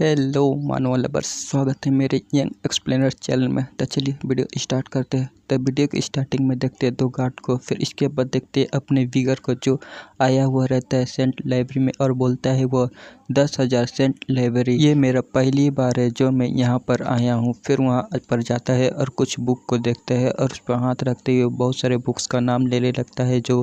Hello मानव lovers, स्वागत है मेरे यंग एक्सप्लेनर चैनल में। तो चलिए वीडियो स्टार्ट करते हैं। तो वीडियो की स्टार्टिंग में देखते हैं दो गार्ड को, फिर इसके बाद देखते हैं अपने विगर को जो आया हुआ रहता है सेंट लाइब्रेरी में और बोलता है वो 10,000 सेंट लाइब्रेरी। ये मेरा पहली बार है जो मैं यहाँ पर आया हूँ। फिर वहाँ पर जाता है और कुछ बुक को देखता है और उस पर हाथ रखते हुए बहुत सारे बुक्स का नाम लेने लगता है जो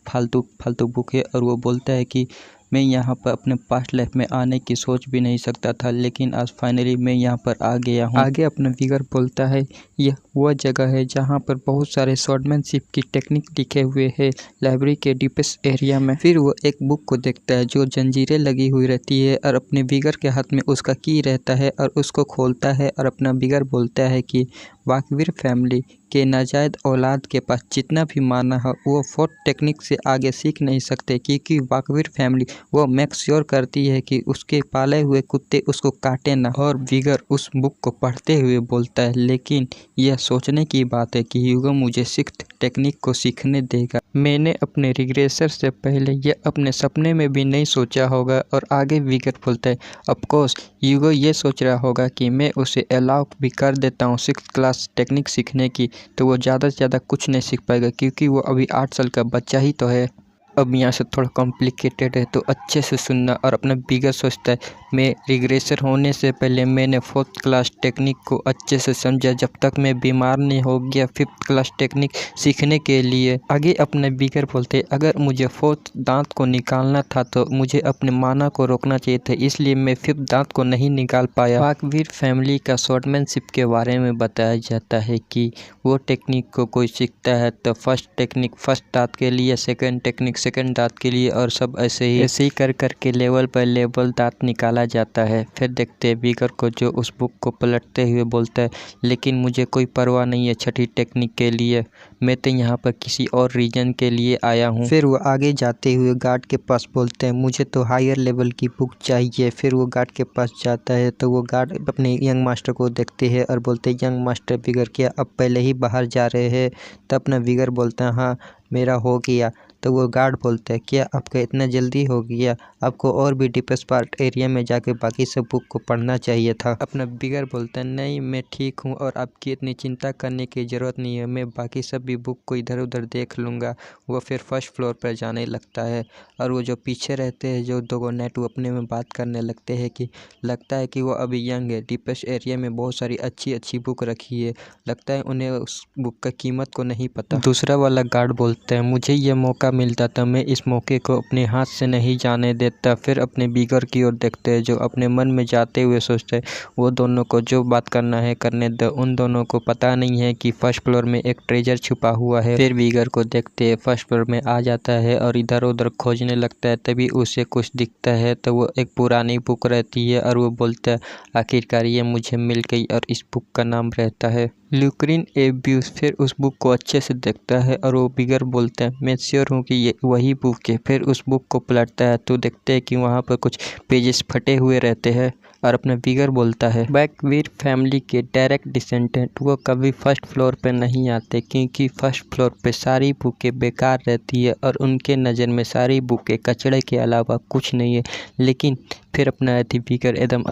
फालतू बुक है। और वो बोलता है कि मैं यहाँ पर अपने पास्ट लाइफ में आने की सोच भी नहीं सकता था, लेकिन आज फाइनली मैं यहाँ पर आ गया हूँ। आगे अपना फिगर बोलता है यह वह जगह है जहाँ पर बहुत सारे स्वॉर्डमैनशिप की टेक्निक लिखे हुए हैं लाइब्रेरी के डीपेस्ट एरिया में। फिर वो एक बुक को देखता है जो जंजीरें लगी हुई रहती है और अपने बिगर के हाथ में उसका की रहता है और उसको खोलता है और अपना बिगर बोलता है कि वाकवीर फैमिली के नाजायद औलाद के पास जितना भी माना है वो फोर्थ टेक्निक से आगे सीख नहीं सकते, क्योंकि वाकवीर फैमिली वो मेक श्योर करती है कि उसके पाले हुए कुत्ते उसको काटे ना। और विगर उस बुक को पढ़ते हुए बोलता है लेकिन यह सोचने की बात है कि ह्यूगो मुझे सिक्स्थ टेक्निक को सीखने देगा। मैंने अपने रिग्रेसर से पहले यह अपने सपने में भी नहीं सोचा होगा। और आगे विगर बोलता है ऑफकोर्स ह्यूगो ये सोच रहा होगा कि मैं उसे अलाउ भी कर देता हूँ सिक्स्थ क्लास टेक्निक सीखने की, तो वो ज़्यादा से ज़्यादा कुछ नहीं सीख पाएगा क्योंकि वो अभी 8 साल का बच्चा ही तो है। अब यहाँ से थोड़ा कॉम्प्लिकेटेड है तो अच्छे से सुनना। और अपना बिगर सोचता है मैं रिग्रेसर होने से पहले मैंने 4th क्लास टेक्निक को अच्छे से समझा जब तक मैं बीमार नहीं हो गया 5th क्लास टेक्निक सीखने के लिए। आगे अपने बिगर बोलते अगर मुझे 4th दांत को निकालना था तो मुझे अपने माना को रोकना चाहिए था, इसलिए मैं 5th दांत को नहीं निकाल पाया। वाकवीर फैमिली का स्वॉर्डमैनशिप के बारे में बताया जाता है कि वो टेक्निक को कोई सीखता है तो फर्स्ट टेक्निक फर्स्ट दांत के लिए, सेकंड टेक्निक सेकंड दांत के लिए, और सब ऐसे ही कर के लेवल पर लेवल दांत निकाला जाता है। फिर देखते हैं बिगर को जो उस बुक को पलटते हुए बोलता है लेकिन मुझे कोई परवाह नहीं है छठी टेक्निक के लिए, मैं तो यहाँ पर किसी और रीजन के लिए आया हूँ। फिर वो आगे जाते हुए गार्ड के पास बोलते हैं मुझे तो हायर लेवल की बुक चाहिए। फिर वो गार्ड के पास जाता है तो वो गार्ड अपने यंग मास्टर को देखते हैं और बोलते हैं यंग मास्टर बिगर क्या अब पहले ही बाहर जा रहे हैं? तब अपना बिगर बोलता है हाँ मेरा हो गया। तो वो गार्ड बोलता है क्या आपका इतना जल्दी हो गया? आपको और भी डीपेस्ट पार्ट एरिया में जाके बाकी सब बुक को पढ़ना चाहिए था। अपना बिगर बोलता है नहीं मैं ठीक हूँ और आपकी इतनी चिंता करने की ज़रूरत नहीं है, मैं बाकी सब भी बुक को इधर उधर देख लूँगा। वो फिर फर्स्ट फ्लोर पर जाने लगता है और वो जो पीछे रहते हैं जो दो नेट वो अपने में बात करने लगते हैं कि लगता है कि वो अभी यंग है, डीपेस्ट एरिया में बहुत सारी अच्छी बुक रखी है, लगता है उन्हें उस बुक का कीमत को नहीं पता। दूसरा वाला गार्ड बोलता है मुझे ये मौका मिलता था मैं इस मौके को अपने हाथ से नहीं जाने देता। फिर अपने बिगर की ओर देखते हैं जो अपने मन में जाते हुए सोचते हैं वो दोनों को जो बात करना है करने दो, उन दोनों को पता नहीं है कि फर्स्ट फ्लोर में एक ट्रेजर छुपा हुआ है। फिर बिगर को देखते हैं फर्स्ट फ्लोर में आ जाता है और इधर उधर खोजने लगता है, तभी उसे कुछ दिखता है तो वो एक पुरानी बुक रहती है और वो बोलता है आखिरकार ये मुझे मिल गई और इस बुक का नाम रहता है ल्यूक्रीन एब्यूज। फिर उस बुक को अच्छे से देखता है और वो बिगर बोलता है मैं श्योर हूँ कि ये वही बुक है। फिर उस बुक को पलटता है तो देखते हैं कि वहाँ पर कुछ पेजेस फटे हुए रहते हैं और अपना बिगर बोलता है बैकवीर फैमिली के डायरेक्ट डिसेंडेंट वो कभी फर्स्ट फ्लोर पे नहीं आते क्योंकि फर्स्ट फ्लोर पे सारी बुकें बेकार रहती है और उनके नज़र में सारी बुकें कचड़े के अलावा कुछ नहीं है। लेकिन फिर अपना बिगर एकदम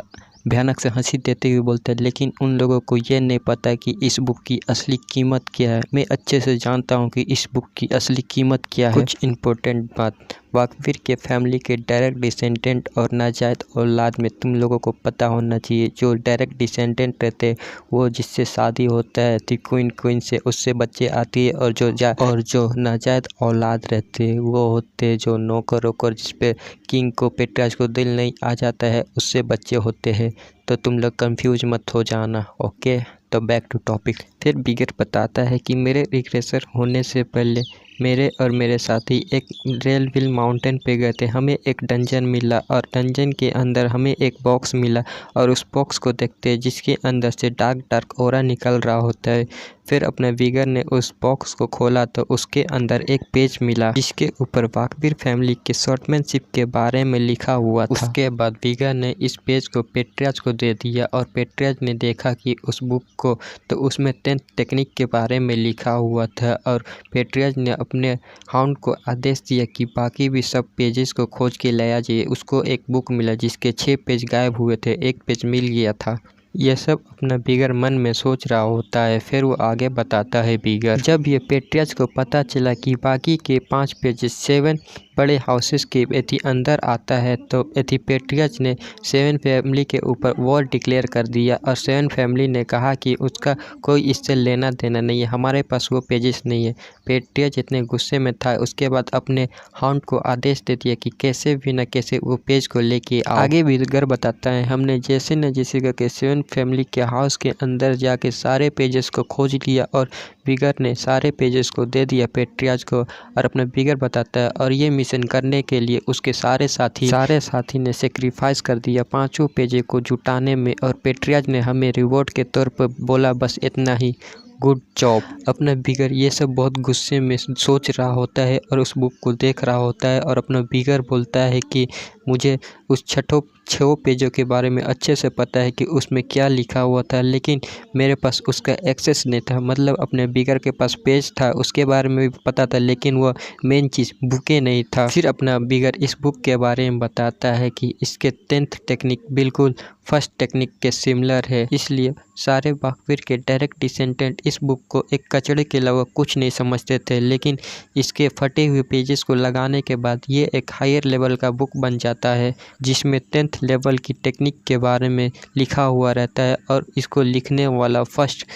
भयानक से हंसी देते हुए बोलता है लेकिन उन लोगों को ये नहीं पता कि इस बुक की असली कीमत क्या है, मैं अच्छे से जानता हूँ कि इस बुक की असली कीमत क्या है। कुछ इम्पोर्टेंट बात वाकवीर के फैमिली के डायरेक्ट डिसेंडेंट और नाजायद औलाद में तुम लोगों को पता होना चाहिए। जो डायरेक्ट डिसेंडेंट रहते हैं वो जिससे शादी होता है तो क्वीन से उससे बच्चे आती है, और जो नाजायद औलाद रहते हैं वो होते हैं जो नौकर वोकर जिसपे किंग को पेट्राज को दिल नहीं आ जाता है उससे बच्चे होते हैं। तो तुम लोग कंफ्यूज मत हो जाना, ओके। तो बैक टू टॉपिक। फिर बिगर बताता है कि मेरे रिग्रेसर होने से पहले मेरे और मेरे साथी एक रेलविल माउंटेन पे गए थे, हमें एक डंजन मिला और डंजन के अंदर हमें एक बॉक्स मिला और उस बॉक्स को देखते हैं जिसके अंदर से डार्क ऑरा निकल रहा होता है। फिर अपने बिगर ने उस बॉक्स को खोला तो उसके अंदर एक पेज मिला जिसके ऊपर वाकवीर फैमिली के स्वॉर्डमैनशिप के बारे में लिखा हुआ था। उसके बाद बिगर ने इस पेज को पेट्रियाज को दे दिया और पेट्रियाज ने देखा कि उस बुक को तो उसमें 10th टेक्निक के बारे में लिखा हुआ था और पेट्रियाज ने अपने हाउंड को आदेश दिया कि बाकी भी सब पेजेस को खोज के लाया जाए। उसको एक बुक मिला जिसके 6 पेज गायब हुए थे, 1 पेज मिल गया था। यह सब अपना बिगर मन में सोच रहा होता है। फिर वो आगे बताता है बिगर, जब ये पेट्रियाज को पता चला कि बाकी के 5 पेजेस 7 बड़े हाउसेस के अंदर आता है, तो पेट्रियाज ने 7 फैमिली के ऊपर वॉर डिक्लेयर कर दिया और 7 फैमिली ने कहा कि उसका कोई इससे लेना देना नहीं है, हमारे पास वो पेजेस नहीं है। पेट्रियाज इतने गुस्से में था, उसके बाद अपने हाउंड को आदेश दे दिया कि कैसे भी न कैसे वो पेज को लेके आओ। आगे भी बिगर बताता है, हमने जैसे न जैसे करके 7 फैमिली के हाउस के अंदर जाके सारे पेजेस को खोज लिया और बिगर ने सारे पेजेस को दे दिया पेट्रियाज को। और अपना बिगर बताता है और ये मिशन करने के लिए उसके सारे साथी ने सेक्रीफाइस कर दिया 5 पेजे को जुटाने में। और पेट्रियाज ने हमें रिवॉर्ड के तौर पर बोला बस इतना ही, गुड जॉब। अपना बिगर ये सब बहुत गुस्से में सोच रहा होता है और उस बुक को देख रहा होता है। और अपना बिगर बोलता है कि मुझे उस 6 पेजों के बारे में अच्छे से पता है कि उसमें क्या लिखा हुआ था, लेकिन मेरे पास उसका एक्सेस नहीं था। मतलब अपने बिगर के पास पेज था, उसके बारे में भी पता था, लेकिन वह मेन चीज़ बुकें नहीं था। फिर अपना बिगर इस बुक के बारे में बताता है कि इसके 10th टेक्निक बिल्कुल फर्स्ट टेक्निक के सिमिलर है, इसलिए सारे बाकवीर के डायरेक्ट डिसेंडेंट इस बुक को एक कचड़े के अलावा कुछ नहीं समझते थे। लेकिन इसके फटे हुए पेजेस को लगाने के बाद ये एक हायर लेवल का बुक बन जाता है जिसमें 10th लेवल की टेक्निक के बारे में लिखा हुआ रहता है। और इसको लिखने वाला फर्स्ट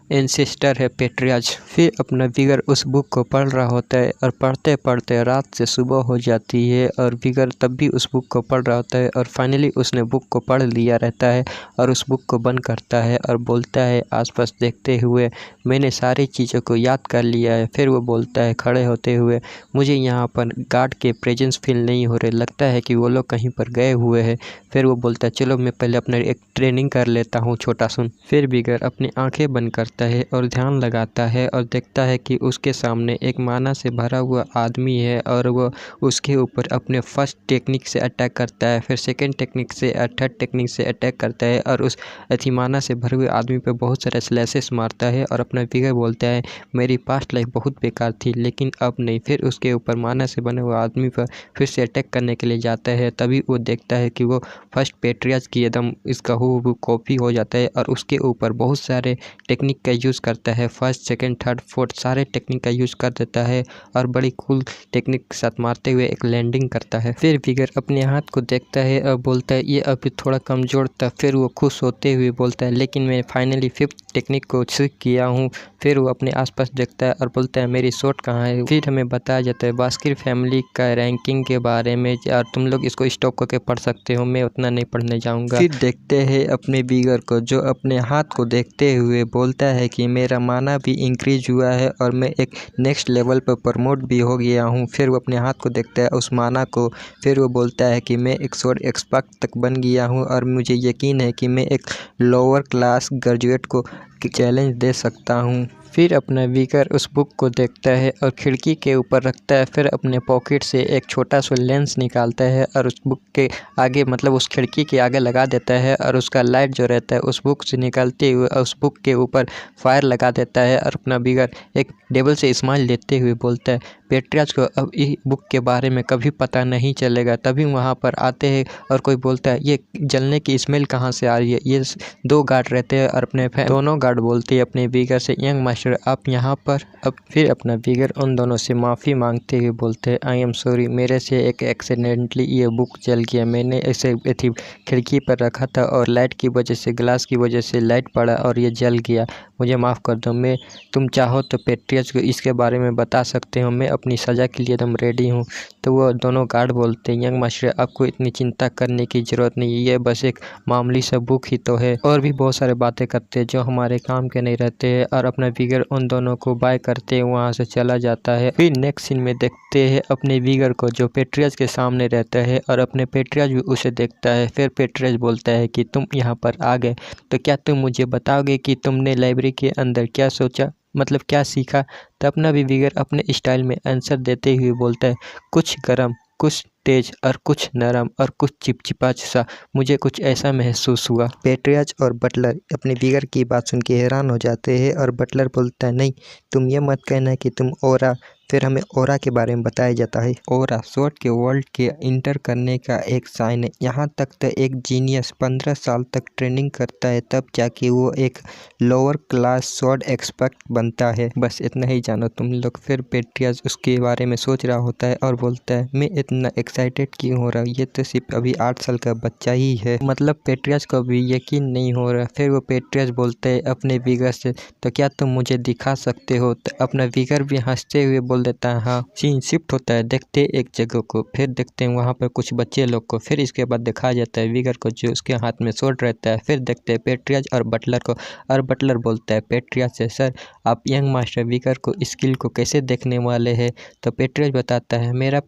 एंसेस्टर है पेट्रियाज। फिर अपना बिगर उस बुक को पढ़ रहा होता है और पढ़ते पढ़ते रात से सुबह हो जाती है और बिगर तब भी उस बुक को पढ़ रहा होता है। और फाइनली उसने बुक को पढ़ लिया रहता है और उस बुक को बंद करता है और बोलता है आसपास देखते हुए, मैंने सारी चीज़ों को याद कर लिया है। फिर वो बोलता है खड़े होते हुए, मुझे यहाँ पर गार्ड के प्रेजेंस फील नहीं हो रहे, लगता है कि वो लोग कहीं पर गए हुए हैं। फिर वो बोलता है चलो मैं पहले अपना एक ट्रेनिंग कर लेता हूँ छोटा सुन। फिर बिगर अपनी आंखें बंद करता है और ध्यान लगाता है और देखता है कि उसके सामने एक माना से भरा हुआ आदमी है और वो उसके ऊपर अपने फर्स्ट टेक्निक से अटैक करता है, फिर सेकंड टेक्निक से और थर्ड टेक्निक से अटैक करता है और उस अतिमाना से भरे हुए आदमी पे बहुत सारे स्लैसेस मारता है। और अपना बिगर बोलता है मेरी पास्ट लाइफ बहुत बेकार थी लेकिन अब नहीं। फिर उसके ऊपर माना से बने हुए आदमी पर फिर से अटैक करने के लिए जाता है, तभी वो देखता है कि वो फर्स्ट पेट्रियाज की एकदम इसका हूबहू कॉपी हो जाता है और उसके ऊपर बहुत सारे टेक्निक का यूज़ करता है। फर्स्ट सेकंड थर्ड फोर्थ सारे टेक्निक का यूज़ कर देता है और बड़ी कूल टेक्निक के साथ मारते हुए एक लैंडिंग करता है। फिर बिगर अपने हाथ को देखता है और बोलता है ये अभी थोड़ा कमज़ोर था। फिर वो खुश होते हुए बोलता है लेकिन मैं फाइनली 5th टेक्निक को सीख किया हूँ। फिर वो अपने आसपास देखता है और बोलता है मेरी शॉट कहाँ है। फिर हमें बताया जाता है बास्किर फैमिली का रैंकिंग के बारे में और तुम लोग इसको स्टॉप करके पढ़ सकते हो, मैं उतना नहीं पढ़ने जाऊँगा। फिर देखते हैं अपने बिगर को जो अपने हाथ को देखते हुए बोलता है कि मेरा माना भी इंक्रीज हुआ है और मैं एक नेक्स्ट लेवल पर प्रमोट भी हो गया हूँ। फिर वो अपने हाथ को देखता है उस माना को, फिर वो बोलता है कि मैं एक स्वॉर्ड एक्सपर्ट तक बन गया हूँ और मुझे यकीन है कि मैं एक लोअर क्लास ग्रेजुएट को चैलेंज दे सकता हूँ। फिर अपना बिगर उस बुक को देखता है और खिड़की के ऊपर रखता है। फिर अपने पॉकेट से एक छोटा सा लेंस निकालता है और उस बुक के आगे मतलब उस खिड़की के आगे लगा देता है और उसका लाइट जो रहता है उस बुक से निकलते हुए उस बुक के ऊपर फायर लगा देता है। और अपना बिगर एक डेबल से स्माइल लेते हुए बोलता है पेट्रियाज को अब इस बुक के बारे में कभी पता नहीं चलेगा। तभी वहाँ पर आते हैं और कोई बोलता है ये जलने की स्मेल कहाँ से आ रही है। ये 2 गार्ड रहते हैं और अपने दोनों गार्ड बोलते हैं अपने बिगर से यंग मास्टर आप यहाँ पर। अब फिर अपना बिगर उन दोनों से माफ़ी मांगते हुए बोलते हैं आई एम सॉरी, मेरे से एक एक्सीडेंटली ये बुक जल गया। मैंने इसे खिड़की पर रखा था और लाइट की वजह से ग्लास की वजह से लाइट पड़ा और ये जल गया, मुझे माफ़ कर दो। मैं तुम चाहो तो पेट्रियाज को इसके बारे में बता सकते हो, मैं अपनी सज़ा के लिए एकदम रेडी हूँ। तो वो दोनों गार्ड बोलते हैं यंग मास्टर आपको इतनी चिंता करने की ज़रूरत नहीं है, ये बस एक मामूली सा बुक ही तो है। और भी बहुत सारे बातें करते हैं जो हमारे काम के नहीं रहते हैं। और अपना बिगर उन दोनों को बाय करते वहाँ से चला जाता है। फिर नेक्स्ट सीन में देखते हैं अपने बिगर को जो पेट्रियाज के सामने रहता है और अपने पेट्रियाज भी उसे देखता है। फिर पेट्रियाज बोलता है कि तुम यहाँ पर आ गए तो क्या तुम मुझे बताओगे कि तुमने लाइब्रेरी के अंदर क्या सोचा, मतलब क्या सीखा। तो अपना भी बिगर अपने स्टाइल में आंसर देते हुए बोलता है कुछ गर्म कुछ तेज और कुछ नरम और कुछ चिपचिपा सा। मुझे कुछ ऐसा महसूस हुआ। पेट्रियाज और बटलर अपनी विगर की बात सुन के हैरान हो जाते हैं और बटलर बोलता है, नहीं, तुम ये मत कहना कि तुम ओरा। फिर हमें ओरा के बारे में बताया जाता है। ओरा स्वॉर्ड के वर्ल्ड के इंटर करने का एक साइन है। यहाँ तक तो एक जीनियस 15 साल तक ट्रेनिंग करता है, तब जाके वो एक लोअर क्लास स्वॉर्ड एक्सपर्ट बनता है। बस इतना ही जानो तुम लोग। फिर पेट्रियाज उसके बारे में सोच रहा होता है और बोलता है, मैं इतना एक्साइटेड क्यों हो रहा हूँ, ये तो सिर्फ अभी 8 साल का बच्चा ही है। मतलब पेट्रियाज को भी यकीन नहीं हो रहा। फिर वो पेट्रियाज बोलते है अपने विगर से, तो क्या तुम मुझे दिखा सकते हो? तो अपना विगर भी हंसते हुए बोल देता है हाँ। सीन शिफ्ट होता है, देखते एक जगह को, फिर देखते हैं वहाँ पर कुछ बच्चे लोग को। फिर इसके बाद दिखाया जाता है विगर को जो उसके हाथ में स्वॉर्ड रहता है। फिर देखते हैं पेट्रियाज और बटलर को, और बटलर बोलता है पेट्रियाज से, सर आप यंग मास्टर विगर को स्किल को कैसे देखने वाले हैं? तो पेट्रियाज बताता है, मेरा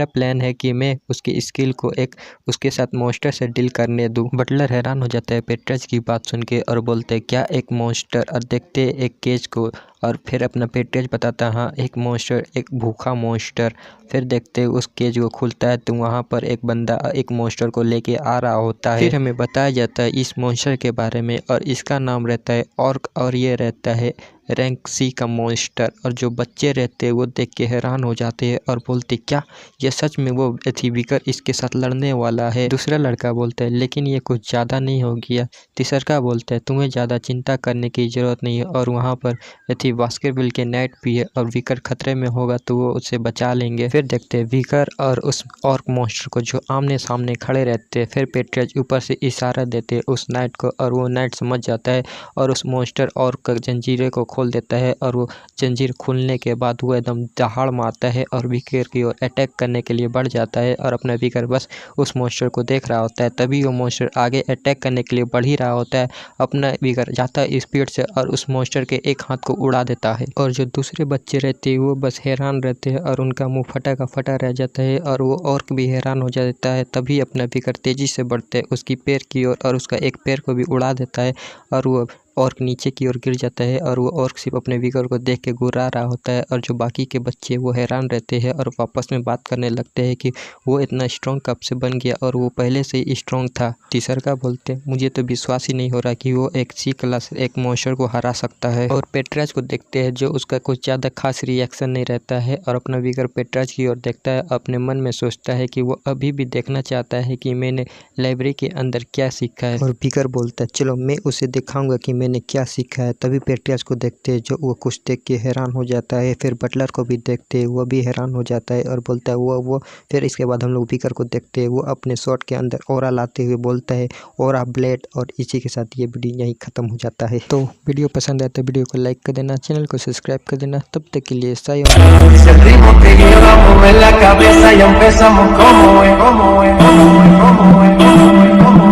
प्लान है कि मैं उसकी स्किल को एक उसके साथ मॉन्स्टर से डील करने दूँ। बटलर हैरान हो जाता है पेट्रियाज की बात सुन के और बोलते हैं, क्या एक मॉन्स्टर? और देखते एक केज को, और फिर अपना पेट्रियाज बताता है हाँ एक मॉन्स्टर, एक भूखा मॉन्स्टर। फिर देखते उस केज को खुलता है तो वहाँ पर एक बंदा एक मॉन्स्टर को लेके आ रहा होता है। फिर हमें बताया जाता है इस मॉन्स्टर के बारे में, और इसका नाम रहता है ऑर्क, और ये रहता है रैंक सी का मॉन्स्टर। और जो बच्चे रहते हैं वो देख के हैरान हो जाते हैं और बोलते, क्या ये सच में वो विगर इसके साथ लड़ने वाला है? दूसरा लड़का बोलता है, लेकिन ये कुछ ज़्यादा नहीं हो गया? तीसरा बोलता है, तुम्हें ज़्यादा चिंता करने की ज़रूरत नहीं है, और वहाँ पर बास्केटबॉल के नेट भी है, और विगर खतरे में होगा तो वो उसे बचा लेंगे। फिर देखते हैं विगर और उस ऑर्क मॉन्स्टर को जो आमने सामने खड़े रहते हैं। फिर पेट्रियाज ऊपर से इशारा देते हैं उस नाइट को, और वो नाइट समझ जाता है और उस मॉन्स्टर ऑर्क जंजीरें को खोल देता है। और वो जंजीर खुलने के बाद वो एकदम दहाड़ मारता है और विगर की ओर अटैक करने के लिए बढ़ जाता है, और अपना विगर बस उस मॉन्स्टर को देख रहा होता है। तभी वो मॉन्स्टर आगे अटैक करने के लिए बढ़ ही रहा होता है। अपना विगर जाता है स्पीड से और उस मॉन्स्टर के एक हाथ को उड़ा देता है। और जो दूसरे बच्चे रहते हैं वो बस हैरान रहते हैं और उनका मुंह फटा का फटा रह जाता है, और वो ऑर्क भी हैरान हो जाता है। तभी अपना विगर तेजी से बढ़ते है उसकी पैर की ओर, और उसका एक पैर को भी उड़ा देता है, और वो ऑर्क नीचे की ओर गिर जाता है। और वो ऑर्क सिर्फ अपने विगर को देख के गुर्रा रहा होता है, और जो बाकी के बच्चे वो हैरान रहते हैं और वापस में बात करने लगते हैं कि वो इतना स्ट्रॉन्ग कब से बन गया, और वो पहले से ही स्ट्रॉन्ग था। तीसरा बोलते हैं, मुझे तो विश्वास ही नहीं हो रहा कि वो एक सी क्लास एक मॉन्स्टर को हरा सकता है। और पेट्रियाज को देखते हैं जो उसका कुछ ज़्यादा खास रिएक्शन नहीं रहता है, और अपना विगर पेट्रियाज की ओर देखता है। अपने मन में सोचता है कि वो अभी भी देखना चाहता है कि मैंने लाइब्रेरी के अंदर क्या सीखा है। और विगर बोलता है, चलो मैं उसे दिखाऊंगा कि मैंने क्या सीखा है। तभी पेट्रियाज को देखते हैं जो वो कुछ देख के हैरान हो जाता है। फिर बटलर को भी देखते हैं, वो भी हैरान हो जाता है और बोलता है वो। फिर इसके बाद हम लोग विगर को देखते हैं, वो अपने शॉट के अंदर ओरा लाते हुए बोलता है, ओरा ब्लेड। और इसी के साथ ये वीडियो यहीं ख़त्म हो जाता है। तो वीडियो पसंद आए तो वीडियो को लाइक कर देना, चैनल को सब्सक्राइब कर देना। तब तक के लिए Si el ritmo te lleva a mover la cabeza y empezamos como es, como es, como es, como es, como es, como es.